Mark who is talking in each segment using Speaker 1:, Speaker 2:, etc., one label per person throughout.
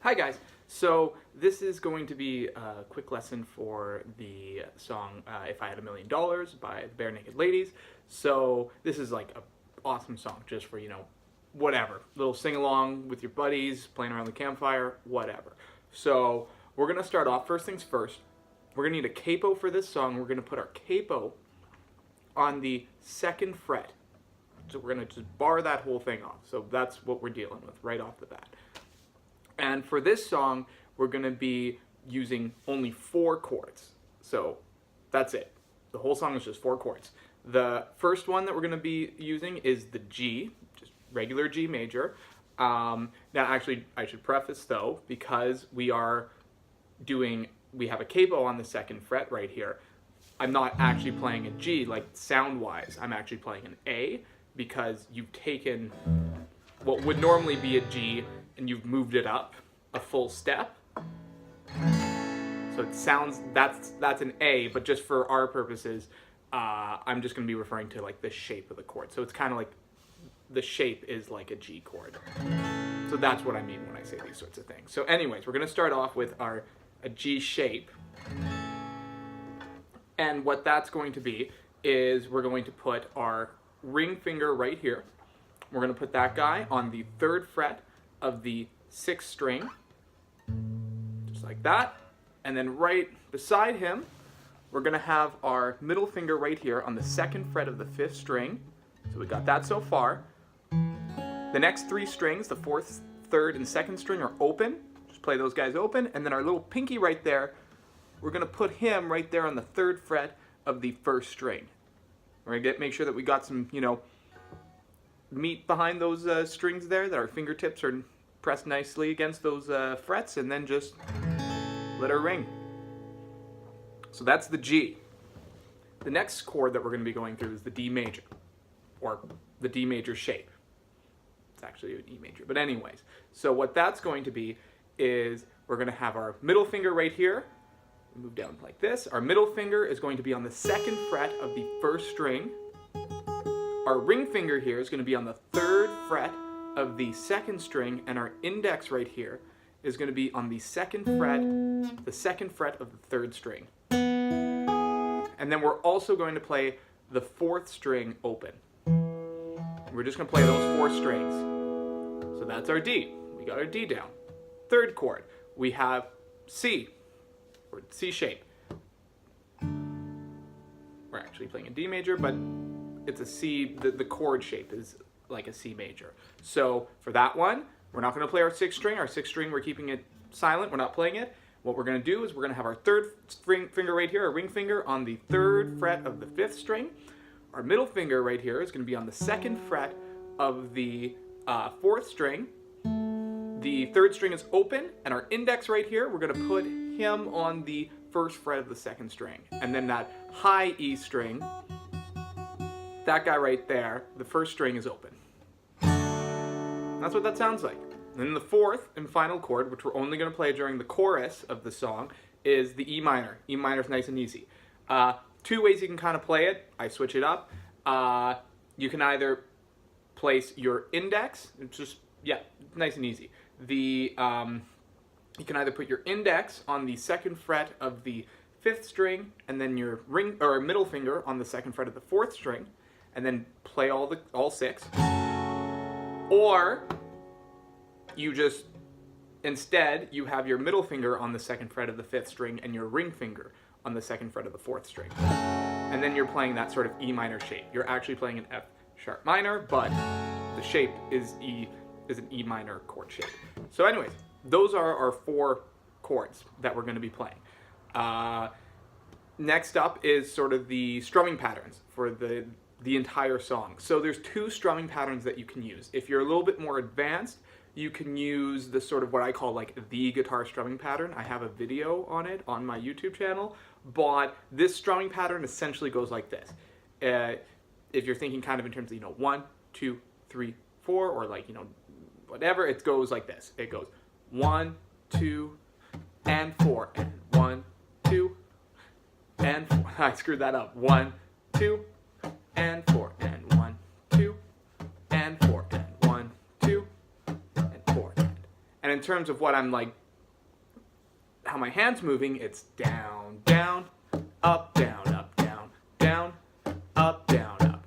Speaker 1: Hi guys, so this is going to be a quick lesson for the song If I Had $1,000,000 by the Barenaked Ladies. So this is like an awesome song just for, whatever. Little sing-along with your buddies, playing around the campfire, whatever. So we're going to start off, first things first, we're going to need a capo for this song. We're going to put our capo on the 2nd fret. So we're going to just bar that whole thing off. So that's what we're dealing with right off the bat. And for this song, we're going to be using only 4 chords. So that's it. The whole song is just 4 chords. The first one that we're going to be using is the G, just regular G major. Now actually, I should preface though, because we have a capo on the 2nd fret right here, I'm not actually playing a G, like sound-wise. I'm actually playing an A, because you've taken what would normally be a G and you've moved it up a full step. So it sounds, that's an A, but just for our purposes, I'm just going to be referring to like the shape of the chord. So it's kind of like the shape is like a G chord. So that's what I mean when I say these sorts of things. So anyways, we're going to start off with a G shape. And what that's going to be is we're going to put our ring finger right here. We're going to put that guy on the 3rd fret of the 6th string, just like that. And then right beside him, we're going to have our middle finger right here on the 2nd fret of the 5th string. So we got that so far. The next 3 strings, the 4th, 3rd, and 2nd string are open. Just play those guys open. And then our little pinky right there, we're going to put him right there on the 3rd fret of the 1st string. We're going to make sure that we got some, meat behind those strings there, that our fingertips are pressed nicely against those frets, and then just let her ring. So that's the G. The next chord that we're going to be going through is the D major, or the D major shape. It's actually an E major, but anyways. So what that's going to be is we're going to have our middle finger right here, move down like this. Our middle finger is going to be on the 2nd fret of the 1st string. Our ring finger here is going to be on the 3rd fret of the 2nd string, and our index right here is going to be on the 2nd fret of the 3rd string. And then we're also going to play the 4th string open. We're just going to play those 4 strings. So that's our D. We got our D down. 3rd chord, we have C, or C shape. We're actually playing a D major, but it's a C, the chord shape is like a C major. So for that one, we're not going to play our 6th string. Our 6th string, we're keeping it silent. We're not playing it. What we're going to do is we're going to have our 3rd finger right here, our ring finger, on the 3rd fret of the 5th string. Our middle finger right here is going to be on the 2nd fret of the 4th string. The 3rd string is open, and our index right here, we're going to put him on the 1st fret of the 2nd string. And then that high E string, that guy right there, the 1st string is open. That's what that sounds like. And then the 4th and final chord, which we're only going to play during the chorus of the song, is the E minor. E minor is nice and easy. 2 ways you can kind of play it. I switch it up. You can either place your index, it's just, nice and easy. You can either put your index on the 2nd fret of the 5th string, and then your ring or middle finger on the 2nd fret of the 4th string, and then play all 6. Or you just, instead, you have your middle finger on the 2nd fret of the 5th string and your ring finger on the 2nd fret of the 4th string. And then you're playing that sort of E minor shape. You're actually playing an F sharp minor, but the shape is an E minor chord shape. So anyways, those are our 4 chords that we're going to be playing. Next up is sort of the strumming patterns for the entire song. So there's 2 strumming patterns that you can use. If you're a little bit more advanced, you can use the sort of what I call like the guitar strumming pattern. I have a video on it on my YouTube channel, but this strumming pattern essentially goes like this. If you're thinking kind of in terms of, 1, 2, 3, 4, or like, whatever, it goes like this. It goes 1, 2, and 4, and 1, 2, and 4. I screwed that up. 1, 2, and 4, and 1, 2, and 4, and 1, 2, and 4, And in terms of what I'm like, how my hand's moving, it's down, down, up, down, up, down, down, up, down, up.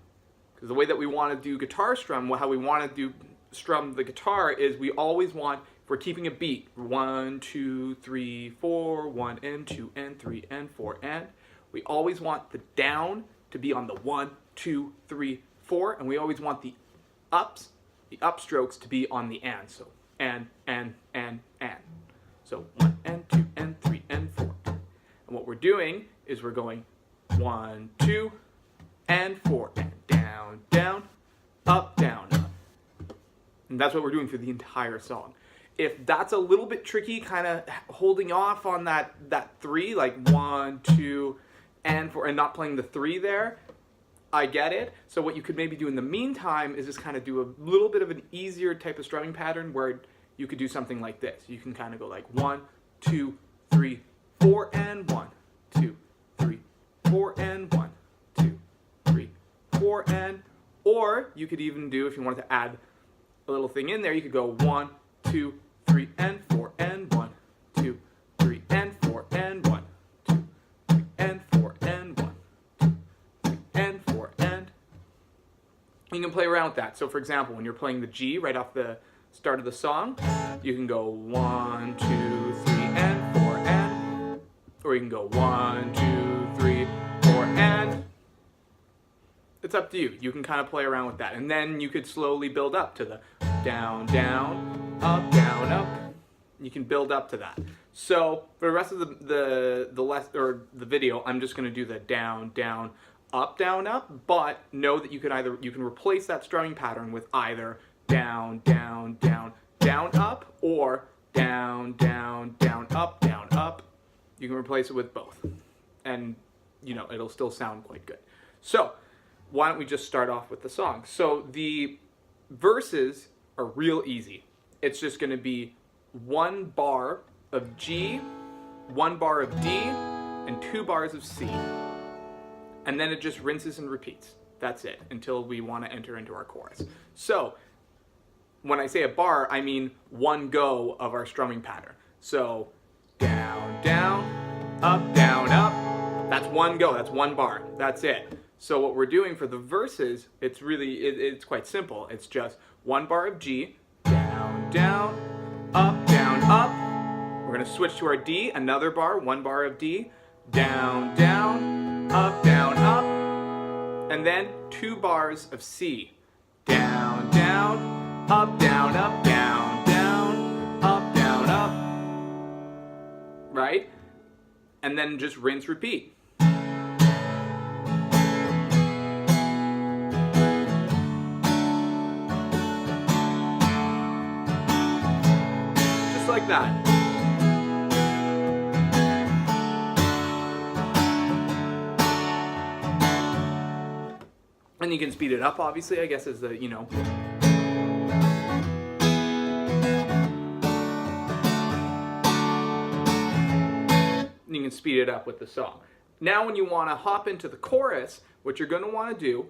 Speaker 1: Because the way that we want to do guitar strum, how we want to do strum the guitar is we always want, if we're keeping a beat, 1, 2, 3, 4, 1 and 2 and 3 and 4 and, we always want the down to be on the 1, 2, 3, 4, and we always want the ups, the upstrokes to be on the and. So and. So 1 and 2 and 3 and 4. And what we're doing is we're going 1, 2 and 4 and down, down, up, down, up. And that's what we're doing for the entire song. If that's a little bit tricky, kind of holding off on that 3, like 1, 2, and 4, and not playing the 3 there, I get it. So what you could maybe do in the meantime is just kind of do a little bit of an easier type of strumming pattern where you could do something like this. You can kind of go like 1, 2, 3, 4, and 1, 2, 3, 4, and 1, 2, 3, 4, and, or you could even do, if you wanted to add a little thing in there, you could go 1, 2, 3, and 4, and 1, 2, 3, and 4, and 1, 2, 3, and 4, and 1, 2, 3, and 4, and you can play around with that. So for example, when you're playing the G right off the start of the song, you can go 1, 2, 3, and 4, and, or you can go 1, 2, 3, 4, and. It's up to you. You can kind of play around with that, and then you could slowly build up to the down, down, up, down, up. You can build up to that. So for the rest of the video, I'm just going to do the down, down, up, but know that you can replace that strumming pattern with either down, down, down, down, up, or down, down, down, up, down, up. You can replace it with both, and you know it'll still sound quite good. So why don't we just start off with the song? So the verses are real easy. It's just going to be 1 bar of G, 1 bar of D, and 2 bars of C. And then it just rinses and repeats. That's it, until we want to enter into our chorus. So when I say a bar, I mean 1 go of our strumming pattern. So down, down, up, that's 1 go, that's 1 bar, that's it. So what we're doing for the verses, it's quite simple. It's just 1 bar of G, down, down, up, We're going to switch to our D, another bar, 1 bar of D, down, down, up, and then 2 bars of C, down, down, up, down, down, up. Right? And then just rinse, repeat. Like that. And you can speed it up, obviously, I guess, as the, you know. And you can speed it up with the song. Now when you want to hop into the chorus, what you're going to want to do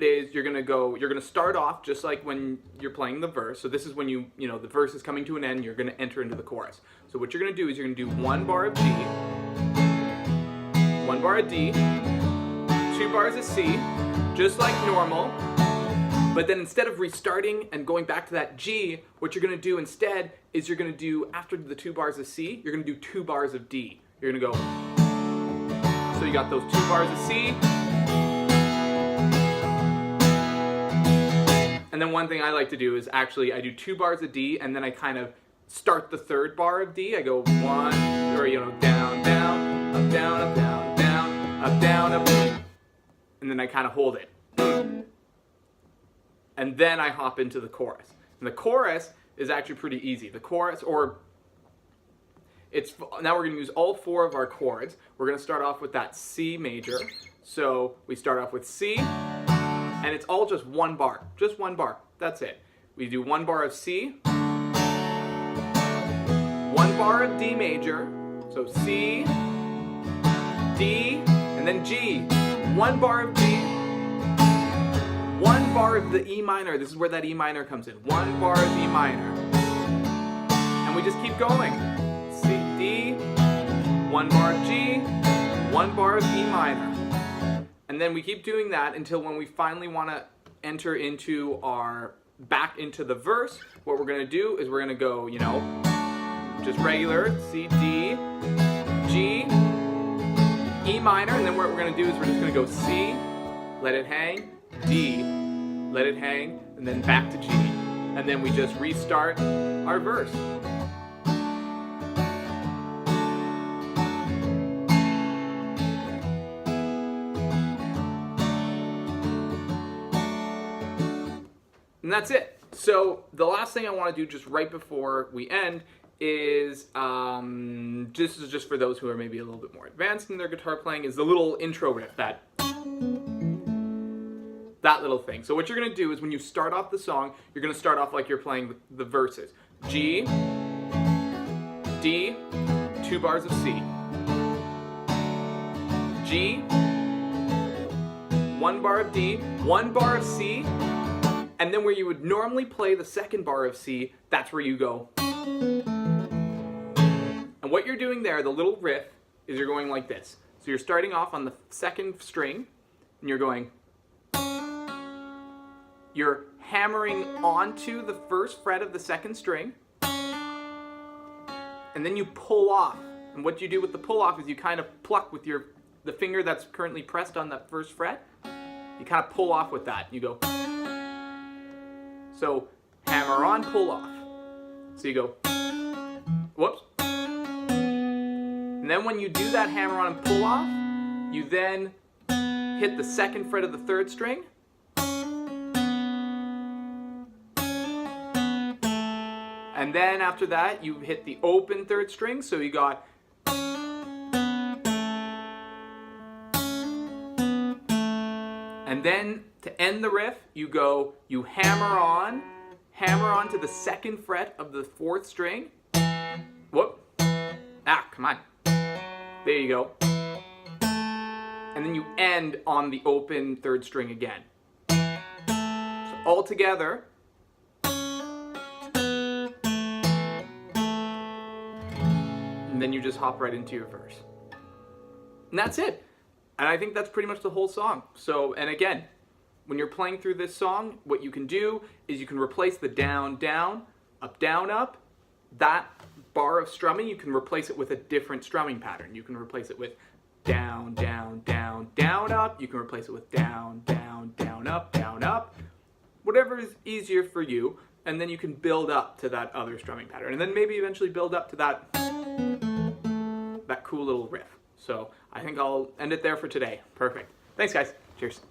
Speaker 1: is you're going to start off just like when you're playing the verse. So this is when you know, the verse is coming to an end, you're going to enter into the chorus. So what you're going to do is you're going to do 1 bar of G, 1 bar of D, 2 bars of C, just like normal. But then instead of restarting and going back to that G, what you're going to do instead is you're going to do, after the 2 bars of C, you're going to do 2 bars of D. You're going to go, so you got those 2 bars of C, and then one thing I like to do is actually I do 2 bars of D, and then I kind of start the 3rd bar of D. I go 1, or you know, down, down, up, down, up, down, down, up, down, up, and then I kind of hold it. And then I hop into the chorus. And the chorus is actually pretty easy. The chorus, now we're going to use all 4 of our chords. We're going to start off with that C major. So we start off with C, and it's all just 1 bar. Just 1 bar. That's it. We do 1 bar of C, 1 bar of D major, so C, D, and then G. 1 bar of D, 1 bar of the E minor. This is where that E minor comes in. 1 bar of E minor. And we just keep going. C, D, 1 bar of G, 1 bar of E minor. And then we keep doing that until when we finally want to enter into our, back into the verse, what we're going to do is we're going to go, you know, just regular C, D, G, E minor, and then what we're going to do is we're just going to go C, let it hang, D, let it hang, and then back to G. And then we just restart our verse. And that's it. So the last thing I want to do just right before we end is, this is just for those who are maybe a little bit more advanced in their guitar playing, is the little intro riff, that little thing. So what you're going to do is when you start off the song, you're going to start off like you're playing the verses. G, D, 2 bars of C. G, 1 bar of D, 1 bar of C, and then where you would normally play the 2nd bar of C, that's where you go. And what you're doing there, the little riff, is you're going like this. So you're starting off on the 2nd string, and you're going. You're hammering onto the 1st fret of the 2nd string, and then you pull off. And what you do with the pull off is you kind of pluck with the finger that's currently pressed on that 1st fret. You kind of pull off with that. You go. So hammer on, pull off. So you go, whoops. And then when you do that hammer on and pull off, you then hit the 2nd fret of the 3rd string. And then after that, you hit the open 3rd string. So you got. And then to end the riff, you hammer on to the 2nd fret of the 4th string. Whoop. Ah, come on. There you go. And then you end on the open 3rd string again. So all together. And then you just hop right into your verse. And that's it. And I think that's pretty much the whole song. So, and again, when you're playing through this song, what you can do is you can replace the down, down, up. That bar of strumming, you can replace it with a different strumming pattern. You can replace it with down, down, down, down, up. You can replace it with down, down, down, up. Whatever is easier for you. And then you can build up to that other strumming pattern. And then maybe eventually build up to that cool little riff. So I think I'll end it there for today. Perfect. Thanks, guys. Cheers.